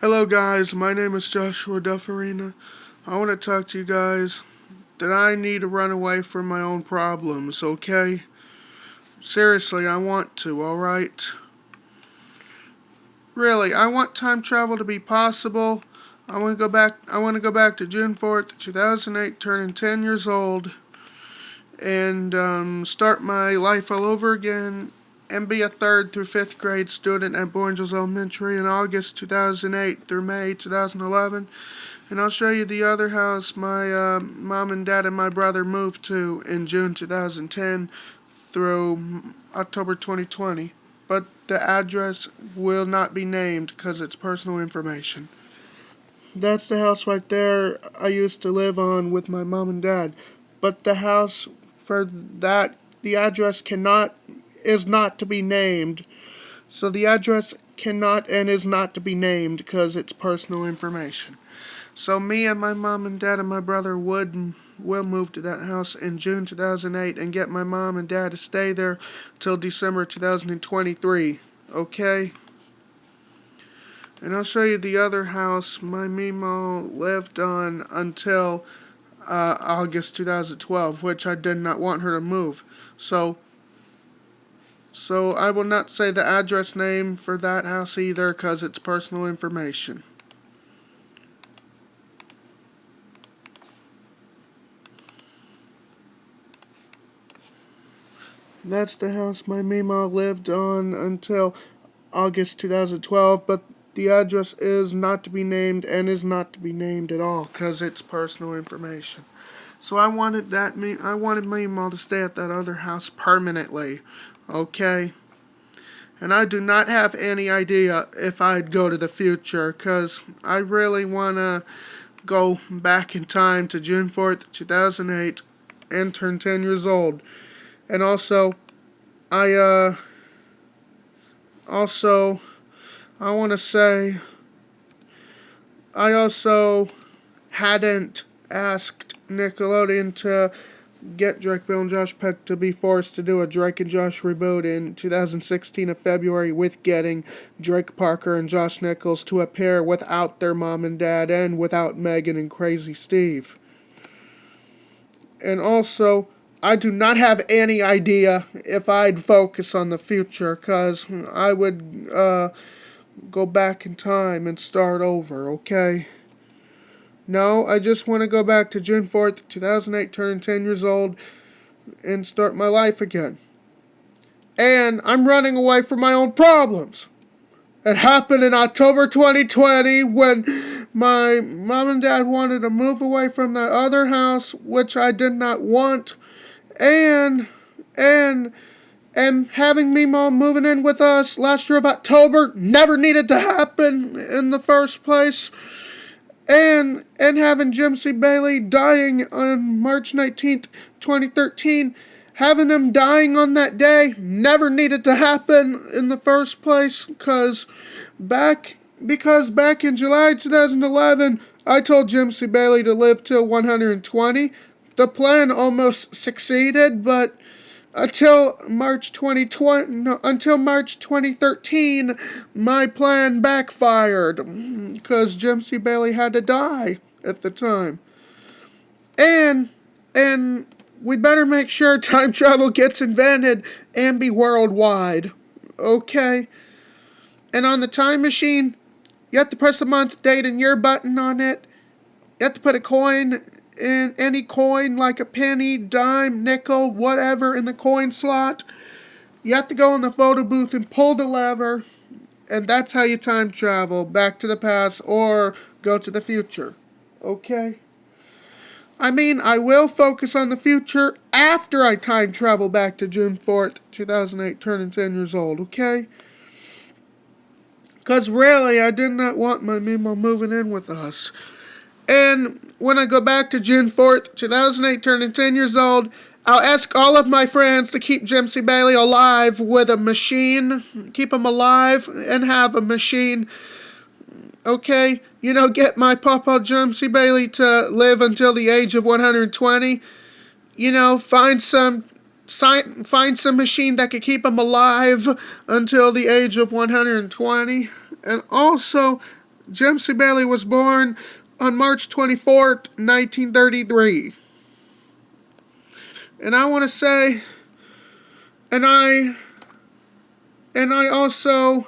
Hello guys, my name is Joshua Dufurrena. I want to talk to you guys that I need to run away from my own problems, okay? Seriously, I want to, alright? Really, I want time travel to be possible. I want to go back to June 4th, 2008, turning 10 years old, and start my life all over again and be a 3rd through 5th grade student at Bourne Hills Elementary in August 2008 through May 2011. And I'll show you the other house my mom and dad and my brother moved to in June 2010 through October 2020. But the address will not be named because it's personal information. That's the house right there I used to live on with my mom and dad. But the house for that, the address is not to be named. So the address cannot and is not to be named because it's personal information. So me and my mom and dad and my brother will move to that house in June 2008 and get my mom and dad to stay there till December 2023. Okay? And I'll show you the other house my Mimo lived on until August 2012, which I did not want her to move. So I will not say the address name for that house either because it's personal information. That's the house my Mima lived on until August 2012, but the address is not to be named and is not to be named at all because it's personal information. So I wanted Mima to stay at that other house permanently, okay? And I do not have any idea if I'd go to the future because I really want to go back in time to June 4th, 2008 and turn 10 years old. And also, I want to say, I also hadn't asked Nickelodeon to get Drake, Bill, and Josh Peck to be forced to do a Drake and Josh reboot in 2016 of February with getting Drake Parker and Josh Nichols to appear without their mom and dad and without Megan and Crazy Steve. And also, I do not have any idea if I'd focus on the future because I would go back in time and start over, okay? No, I just want to go back to June 4th, 2008, turning 10 years old, and start my life again. And I'm running away from my own problems. It happened in October 2020 when my mom and dad wanted to move away from that other house, which I did not want, and having Mimo moving in with us last year of October never needed to happen in the first place. And having Jim C. Bailey dying on March 19th, 2013, having him dying on that day never needed to happen in the first place because back in July 2011, I told Jim C. Bailey to live till 120. The plan almost succeeded, but until March 2013, my plan backfired because Jim C. Bailey had to die at the time. And we better make sure time travel gets invented and be worldwide. Okay? And on the time machine, you have to press the month, date, and year button on it. You have to put a coin in any coin, like a penny, dime, nickel, whatever, in the coin slot. You have to go in the photo booth and pull the lever, and that's how you time travel back to the past or go to the future. Okay? I mean, I will focus on the future after I time travel back to June 4th, 2008, turning 10 years old, okay? Because really, I did not want my Mimo moving in with us. And when I go back to June 4th, 2008, turning 10 years old, I'll ask all of my friends to keep Jim C. Bailey alive with a machine. Keep him alive and have a machine. Okay? You know, get my Papa Jim C. Bailey to live until the age of 120. You know, find some machine that could keep him alive until the age of 120. And also Jim C. Bailey was born on March 24th, 1933. And I want to say, and I also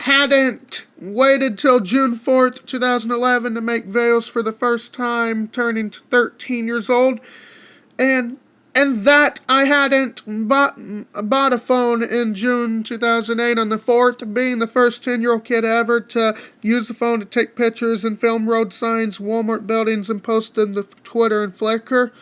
hadn't waited till June 4th, 2011 to make veils for the first time, turning 13 years old. And that I hadn't bought a phone in June 2008 on the 4th, being the first 10-year-old kid ever to use the phone to take pictures and film road signs, Walmart buildings, and post them to Twitter and Flickr.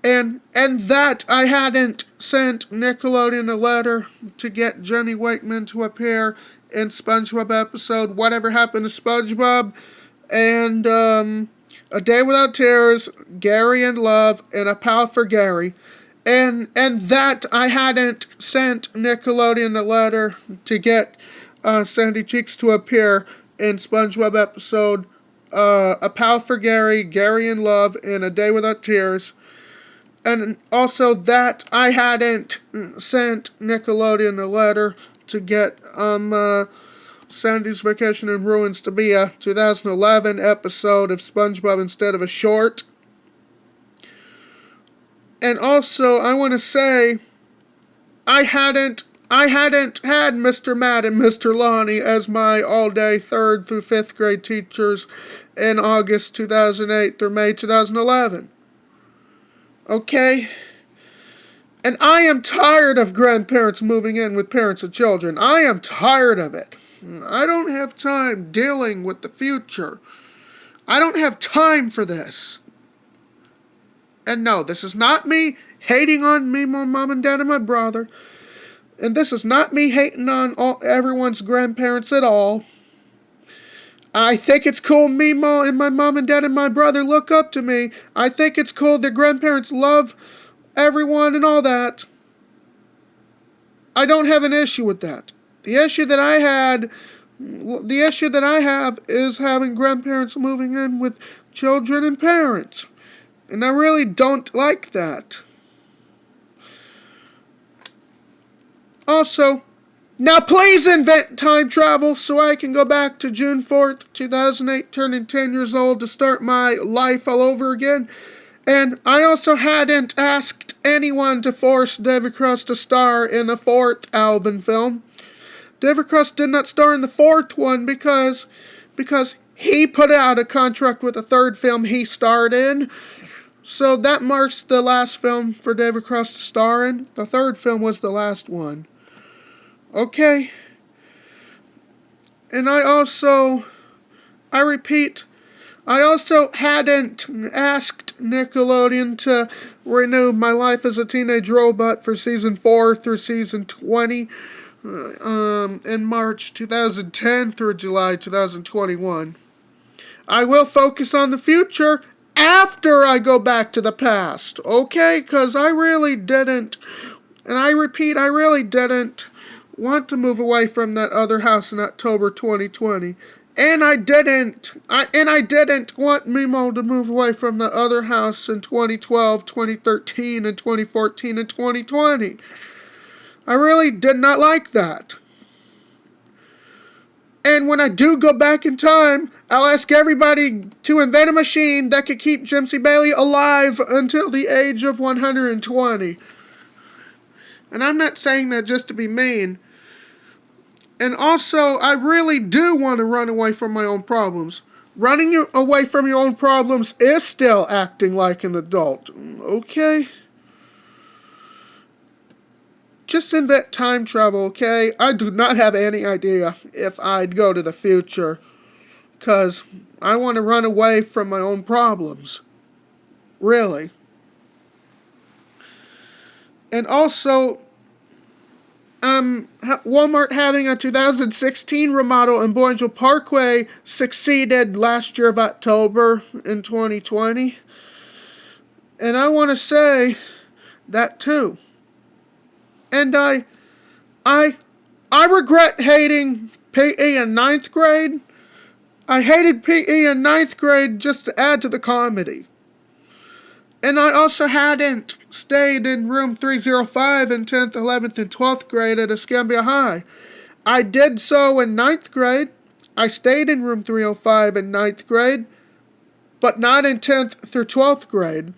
And that I hadn't sent Nickelodeon a letter to get Jenny Wakeman to appear in SpongeBob episode Whatever Happened to SpongeBob, and A Day Without Tears, Gary in Love, and A Pal for Gary. And that I hadn't sent Nickelodeon a letter to get Sandy Cheeks to appear in SpongeBob episode A Pal for Gary, Gary in Love, and A Day Without Tears. And also that I hadn't sent Nickelodeon a letter to get Sandy's Vacation in Ruins to be a 2011 episode of SpongeBob instead of a short. And also, I want to say, I hadn't had Mr. Matt and Mr. Lonnie as my all-day 3rd through 5th grade teachers in August 2008 through May 2011. Okay? And I am tired of grandparents moving in with parents of children. I am tired of it. I don't have time dealing with the future. I don't have time for this. And no, this is not me hating on me, my mom and dad, and my brother. And this is not me hating on everyone's grandparents at all. I think it's cool Mimo and my mom and dad and my brother look up to me. I think it's cool that grandparents love everyone and all that. I don't have an issue with that. The issue that I have is having grandparents moving in with children and parents. And I really don't like that. Also, now please invent time travel so I can go back to June 4th, 2008, turning 10 years old to start my life all over again. And I also hadn't asked anyone to force David Cross to star in the 4th Alvin film. David Cross did not star in the 4th one because he put out a contract with the 3rd film he starred in. So that marks the last film for David Cross to star in. The 3rd film was the last one. Okay. And I also hadn't asked Nickelodeon to renew My Life as a Teenage Robot for season 4 through season 20 in March 2010 through July 2021. I will focus on the future after I go back to the past, okay? Because I really didn't, and I repeat, I really didn't want to move away from that other house in October 2020. And I didn't want Mimo to move away from the other house in 2012, 2013, and 2014, and 2020. I really did not like that. And when I do go back in time, I'll ask everybody to invent a machine that could keep Jim C. Bailey alive until the age of 120. And I'm not saying that just to be mean. And also, I really do want to run away from my own problems. Running away from your own problems is still acting like an adult, okay? Just invent time travel, okay? I do not have any idea if I'd go to the future, because I want to run away from my own problems. Really. And also, Walmart having a 2016 remodel in Boinville Parkway succeeded last year of October in 2020. And I want to say that too. And I regret hating PE in 9th grade. I hated PE in 9th grade just to add to the comedy. And I also hadn't stayed in room 305 in 10th, 11th, and 12th grade at Escambia High. I did so in 9th grade. I stayed in room 305 in 9th grade, but not in 10th through 12th grade.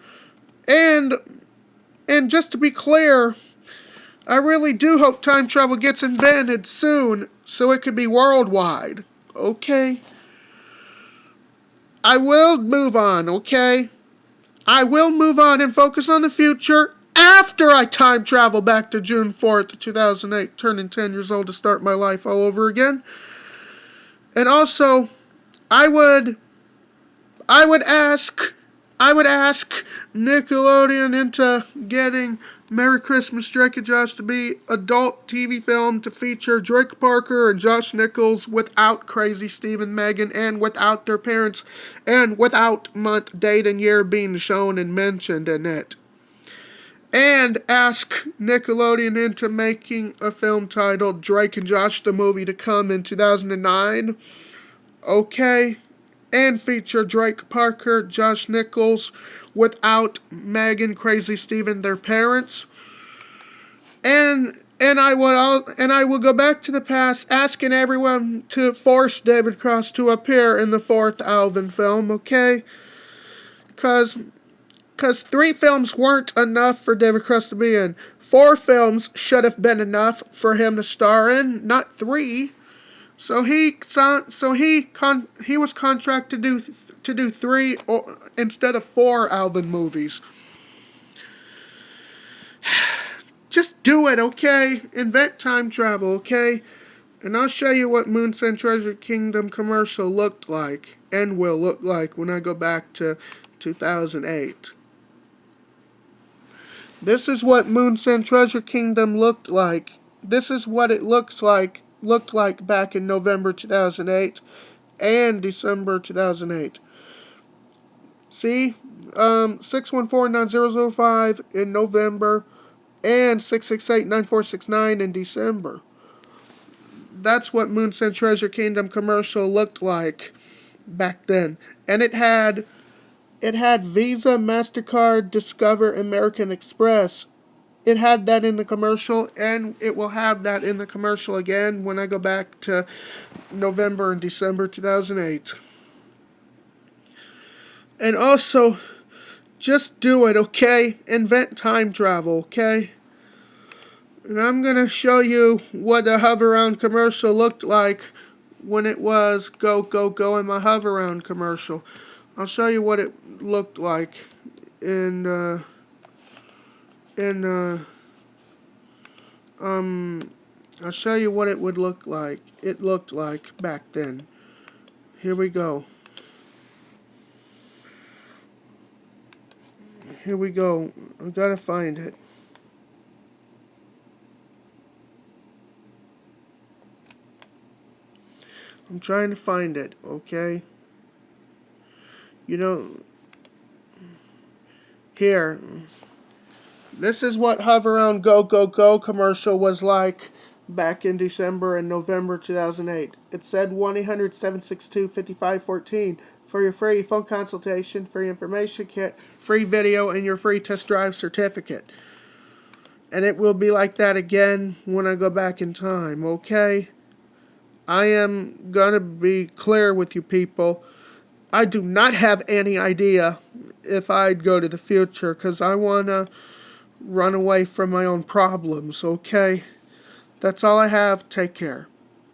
And just to be clear, I really do hope time travel gets invented soon so it could be worldwide. Okay? I will move on, okay? I will move on and focus on the future after I time travel back to June 4th, 2008, turning 10 years old to start my life all over again. And also, I would ask Nickelodeon into getting Merry Christmas, Drake and Josh to be adult TV film to feature Drake Parker and Josh Nichols without Crazy Steve and Megan and without their parents and without month, date, and year being shown and mentioned in it. And ask Nickelodeon into making a film titled Drake and Josh the Movie to come in 2009. Okay? And feature Drake Parker, Josh Nichols, without Megan, Crazy Steve, and their parents. And I will go back to the past, asking everyone to force David Cross to appear in the 4th Alvin film, okay? Because 3 films weren't enough for David Cross to be in. 4 films should have been enough for him to star in, not 3. So he was contracted to do 3 instead of 4 Alvin movies. Just do it, okay? Invent time travel, okay? And I'll show you what Moonsen Treasure Kingdom commercial looked like and will look like when I go back to 2008. This is what Moonsen Treasure Kingdom looked like. This is what it looked like back in November 2008 and December 2008. See? 614-9005 in November and 668-9469 in December. That's what Moonsen Treasure Kingdom commercial looked like back then. And it had Visa, MasterCard, Discover, American Express. It had that in the commercial, and it will have that in the commercial again when I go back to November and December 2008. And also, just do it, okay? Invent time travel, okay? And I'm going to show you what the hover-round commercial looked like when it was Go, Go, Go in my hover-round commercial. I'll show you what it looked like I'll show you what it would look like. It looked like back then. Here we go. Here we go. I gotta find it. I'm trying to find it, okay? You know, here. This is what Hover Around Go Go Go commercial was like back in December and November 2008. It said 1-800-762-5514 for your free phone consultation, free information kit, free video, and your free test drive certificate. And it will be like that again when I go back in time, okay? I am going to be clear with you people. I do not have any idea if I'd go to the future because I want to run away from my own problems, okay? That's all I have. Take care.